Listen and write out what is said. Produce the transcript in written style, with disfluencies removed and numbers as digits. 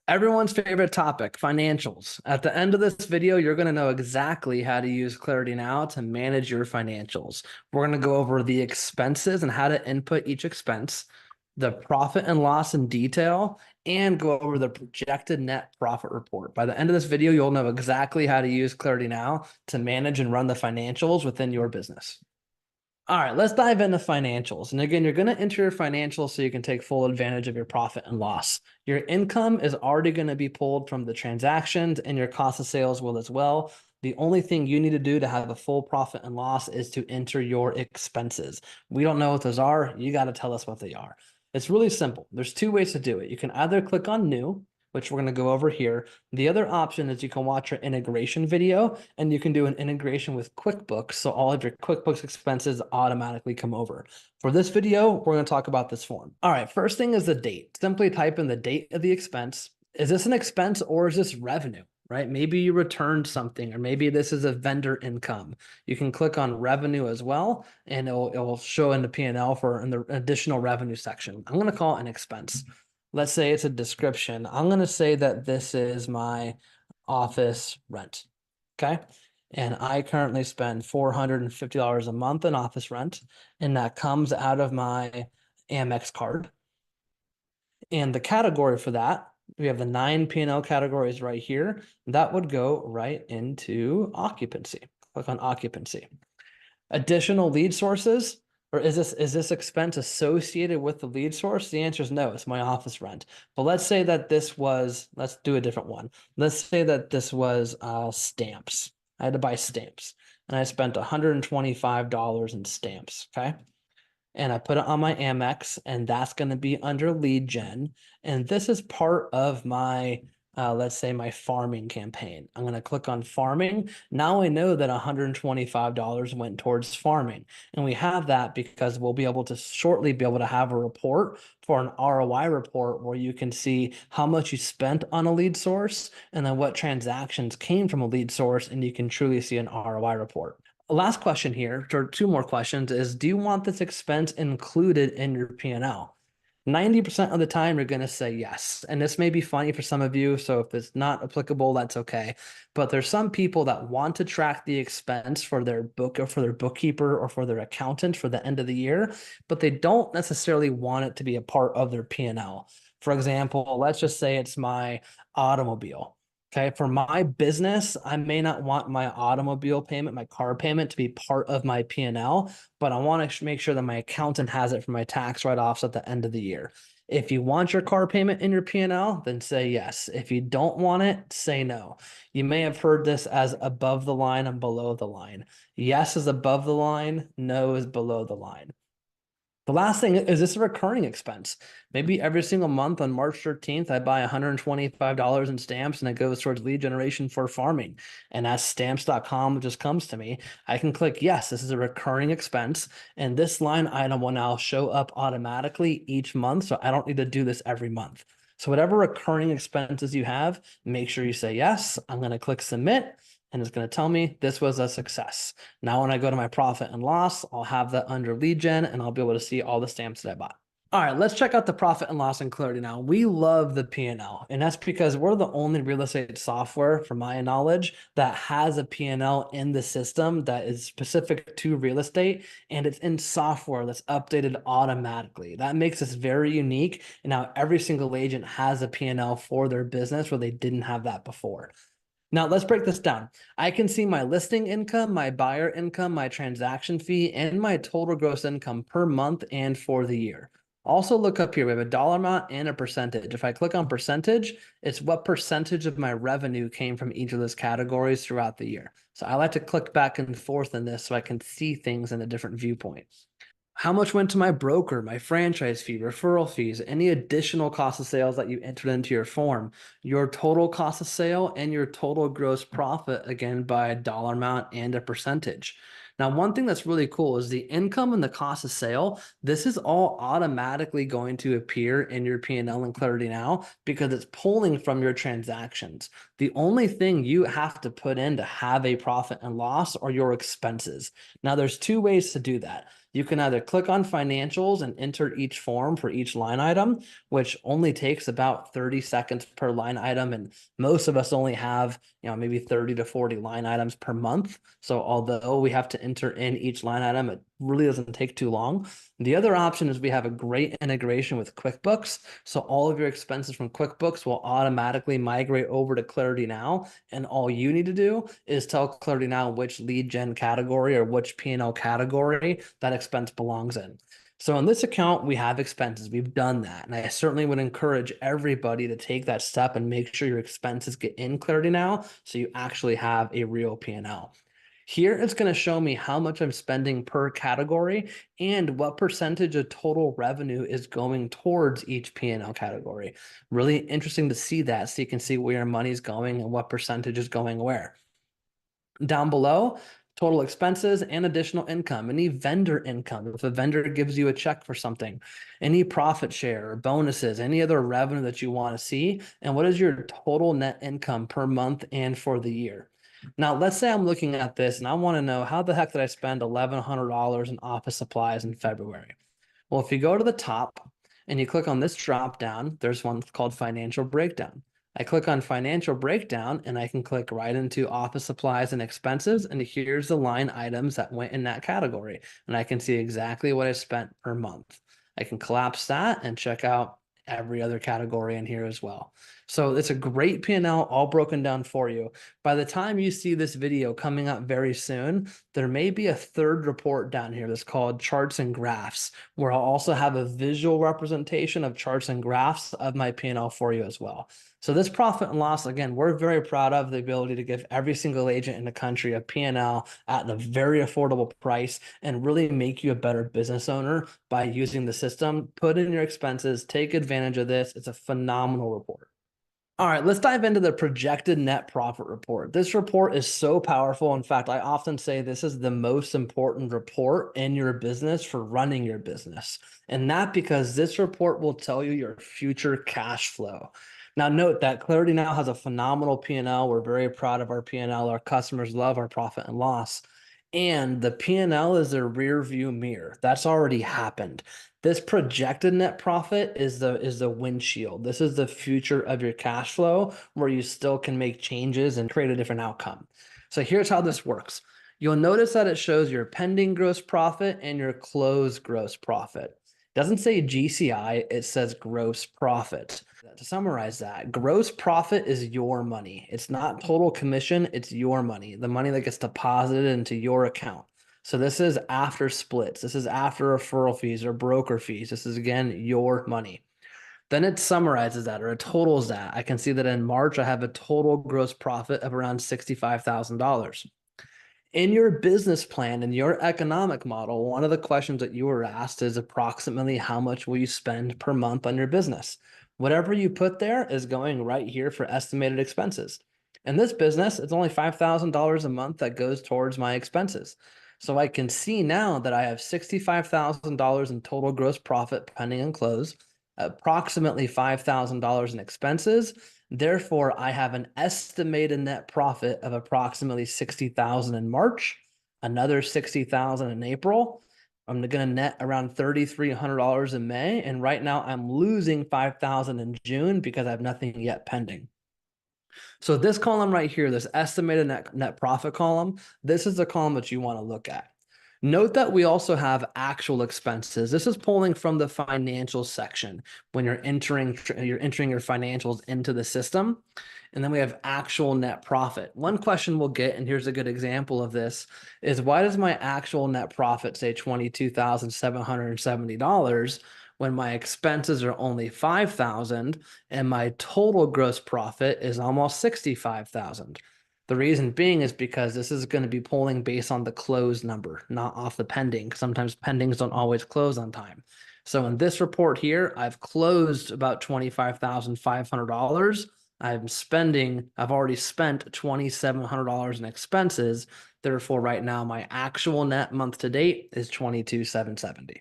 Everyone's favorite topic, financials. At the end of this video, you're going to know exactly how to use ClarityNOW to manage your financials. We're going to go over the expenses and how to input each expense, the profit and loss in detail, and go over the projected net profit report. By the end of this video, you'll know exactly how to use ClarityNOW to manage and run the financials within your business. All right, let's dive into financials. And again, you're going to enter your financials so you can take full advantage of your profit and loss. Your income is already going to be pulled from the transactions, and your cost of sales will as well. The only thing you need to do to have a full profit and loss is to enter your expenses. We don't know what those are. You got to tell us what they are. It's really simple. There's two ways to do it. You can either click on New, which we're going to go over here. The other option is you can watch our integration video and you can do an integration with QuickBooks. So all of your QuickBooks expenses automatically come over. For this video, we're going to talk about this form. All right, first thing is the date. Simply type in the date of the expense. Is this an expense or is this revenue? Right? Maybe you returned something, or maybe this is a vendor income. You can click on revenue as well, and it'll show in the P&L in the additional revenue section. I'm going to call it an expense. Let's say it's a description. I'm going to say that this is my office rent. Okay. And I currently spend $450 a month in office rent, and that comes out of my Amex card. And the category for that, we have the 9 P&L categories right here. That would go right into occupancy. Click on occupancy. Additional lead sources, or is this expense associated with the lead source? The answer is no, it's my office rent. But let's say that this was, let's do a different one. Let's say that this was stamps. I had to buy stamps and I spent $125 in stamps, okay? And I put it on my Amex, and that's going to be under lead gen. And this is part of my let's say my farming campaign. I'm going to click on farming. Now I know that $125 went towards farming. And we have that because we'll be able to shortly be able to have a report for an ROI report where you can see how much you spent on a lead source and then what transactions came from a lead source, and you can truly see an ROI report. Last question here, or two more questions, is do you want this expense included in your P&L? 90% of the time, you're going to say yes. And this may be funny for some of you, so if it's not applicable, that's okay. But there's some people that want to track the expense for their book or for their bookkeeper or for their accountant for the end of the year, but they don't necessarily want it to be a part of their P&L. For example, let's just say it's my automobile. Okay, for my business, I may not want my automobile payment, my car payment to be part of my P&L, but I want to make sure that my accountant has it for my tax write-offs at the end of the year. If you want your car payment in your P&L, then say yes. If you don't want it, say no. You may have heard this as above the line and below the line. Yes is above the line, no is below the line. The last thing is, this a recurring expense? Maybe every single month on March 13th, I buy $125 in stamps and it goes towards lead generation for farming. And as stamps.com just comes to me, I can click, yes, this is a recurring expense. And this line item will now show up automatically each month. So I don't need to do this every month. So whatever recurring expenses you have, make sure you say yes. I'm going to click submit, and it's going to tell me this was a success. Now, when I go to my profit and loss, I'll have that under lead gen, and I'll be able to see all the stamps that I bought. All right, let's check out the profit and loss in ClarityNOW. We love the P&L, and that's because we're the only real estate software, from my knowledge, that has a P&L in the system that is specific to real estate, and it's in software that's updated automatically. That makes us very unique, and now every single agent has a P&L for their business where they didn't have that before. Now let's break this down. I can see my listing income, my buyer income, my transaction fee, and my total gross income per month and for the year. Also look up here, we have a dollar amount and a percentage. If I click on percentage, it's what percentage of my revenue came from each of those categories throughout the year. So I like to click back and forth in this so I can see things in a different viewpoint. How much went to my broker, my franchise fee, referral fees, any additional cost of sales that you entered into your form, your total cost of sale, and your total gross profit, again, by a dollar amount and a percentage. Now, one thing that's really cool is the income and the cost of sale. This is all automatically going to appear in your P&L in ClarityNOW because it's pulling from your transactions. The only thing you have to put in to have a profit and loss are your expenses. Now, there's two ways to do that. You can either click on financials and enter each form for each line item, which only takes about 30 seconds per line item. And most of us only have, maybe 30 to 40 line items per month. So although we have to enter in each line item, it really doesn't take too long. The other option is we have a great integration with QuickBooks. So all of your expenses from QuickBooks will automatically migrate over to ClarityNOW. And all you need to do is tell ClarityNOW which lead gen category or which P&L category that expense belongs in. So on this account, we have expenses. We've done that. And I certainly would encourage everybody to take that step and make sure your expenses get in ClarityNOW so you actually have a real P&L. Here, it's going to show me how much I'm spending per category and what percentage of total revenue is going towards each P&L category. Really interesting to see that so you can see where your money's going and what percentage is going where. Down below, total expenses and additional income, any vendor income. If a vendor gives you a check for something, any profit share or bonuses, any other revenue that you want to see, and what is your total net income per month and for the year. Now, let's say I'm looking at this and I want to know how the heck did I spend $1,100 in office supplies in February? Well, if you go to the top and you click on this drop down, there's one called financial breakdown. I click on financial breakdown and I can click right into office supplies and expenses. And here's the line items that went in that category. And I can see exactly what I spent per month. I can collapse that and check out every other category in here as well. So it's a great P&L all broken down for you. By the time you see this video coming up very soon, there may be a third report down here that's called charts and graphs, where I'll also have a visual representation of charts and graphs of my P&L for you as well. So this profit and loss, again, we're very proud of the ability to give every single agent in the country a P&L at a very affordable price and really make you a better business owner by using the system. Put in your expenses, take advantage of this. It's a phenomenal report. All right, let's dive into the projected net profit report. This report is so powerful. In fact, I often say this is the most important report in your business for running your business. And that because this report will tell you your future cash flow. Now, note that ClarityNOW has a phenomenal P&L. We're very proud of our P&L. Our customers love our profit and loss. And the P&L is a rear view mirror. That's already happened. This projected net profit is the windshield. This is the future of your cash flow where you still can make changes and create a different outcome. So here's how this works. You'll notice that it shows your pending gross profit and your closed gross profit. It doesn't say GCI, it says gross profit. To summarize that, gross profit is your money. It's not total commission, it's your money, the money that gets deposited into your account. So this is after splits. This is after referral fees or broker fees. This is, again, your money. Then it summarizes that or it totals that. I can see that in March, I have a total gross profit of around $65,000. In your business plan and your economic model, one of the questions that you were asked is approximately how much will you spend per month on your business? Whatever you put there is going right here for estimated expenses. In this business, it's only $5,000 a month that goes towards my expenses. So I can see now that I have $65,000 in total gross profit pending and close, approximately $5,000 in expenses. Therefore, I have an estimated net profit of approximately $60,000 in March, another $60,000 in April. I'm going to net around $3,300 in May. And right now I'm losing $5,000 in June because I have nothing yet pending. So this column right here, this estimated net profit column, this is the column that you want to look at. Note that we also have actual expenses. This is pulling from the financial section when you're entering your financials into the system. And then we have actual net profit. One question we'll get, and here's a good example of this, is why does my actual net profit say $22,770 when my expenses are only $5,000 and my total gross profit is almost $65,000? The reason being is because this is going to be pulling based on the close number, not off the pending. Sometimes pendings don't always close on time. So in this report here, I've closed about $25,500. I've already spent $2,700 in expenses. Therefore, right now, my actual net month to date is $22,770.